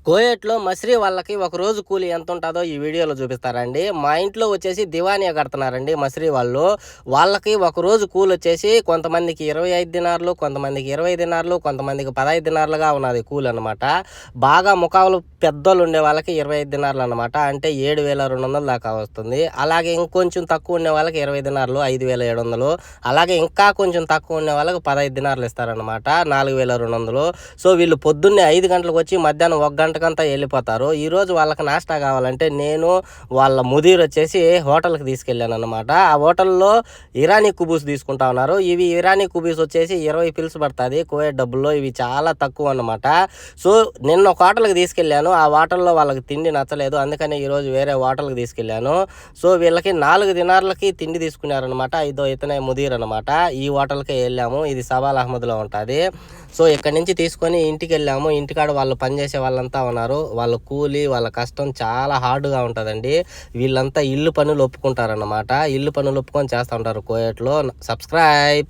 కోయేట్‌లో మసిరి వాళ్ళకి ఒక రోజు కూలి ఎంతుంటాదో ఈ వీడియోలో చూపిస్తారండి. మా ఇంట్లో వచ్చేసి దివానియా కడుతున్నారండి మసిరి వాళ్ళు. వాళ్ళకి ఒక రోజు కూలొచ్చేసి కొంతమందికి 25 దినార్లు, కొంతమందికి 20 దినార్లు, కొంతమందికి 15 దినార్లుగా ఉన్నది కూలనమాట. బాగా ముఖాలు పెద్దోళ్ళుండే వాళ్ళకి 25 దినార్లనమాట. అంటే 7,200 దాకా వస్తుంది. అలాగే ఇంకొంచెం తక్కువ ఉండే వాళ్ళకి 20 దినార్లు 5,700. అలాగే ఇంకా కొంచెం తక్కువ ఉండే వాళ్ళకి 15 దినార్లు ఇస్తారనమాట 4,200. సో వీళ్ళు పొద్దున్నే 5 గంటలకు వచ్చి మధ్యాహ్నం 1 గంటకంతా వెళ్ళిపోతారు. ఈరోజు వాళ్ళకి నాష్టా కావాలంటే నేను వాళ్ళ ముదీర్ వచ్చేసి హోటల్కి తీసుకెళ్ళానమాట. ఆ హోటల్లో ఇరానీ కుబూస్ తీసుకుంటా ఉన్నారు. ఇవి ఇరానీ కుబూస్ వచ్చేసి 20 పిల్స్ పడుతుంది కోయట్ డబ్బుల్లో. ఇవి చాలా తక్కువ అన్నమాట. సో నిన్న ఒక హోటల్కి తీసుకెళ్ళాను. ఆ హోటల్లో వాళ్ళకి తిండి నచ్చలేదు. అందుకని ఈరోజు వేరే హోటల్కి తీసుకెళ్ళాను. సో వీళ్ళకి 4 దినార్లకి తిండి తీసుకున్నారనమాట. ఇతనే ముదీర్ అనమాట. ఈ హోటల్కే వెళ్ళాము. ఇది సబాల్ అహ్మద్లో ఉంటుంది. సో ఇక్కడ నుంచి తీసుకొని ఇంటికి వెళ్ళాము. ఇంటికాడ వాళ్ళు పనిచేసే వాళ్ళంతా ఉన్నారు. వాళ్ళ కూలి వాళ్ళ కష్టం చాలా హార్డ్గా ఉంటుందండి. వీళ్ళంతా ఇల్లు పనులు ఒప్పుకుంటారన్నమాట. ఇల్లు పనులు ఒప్పుకొని చేస్తూ ఉంటారు కోయట్లో. సబ్స్క్రైబ్.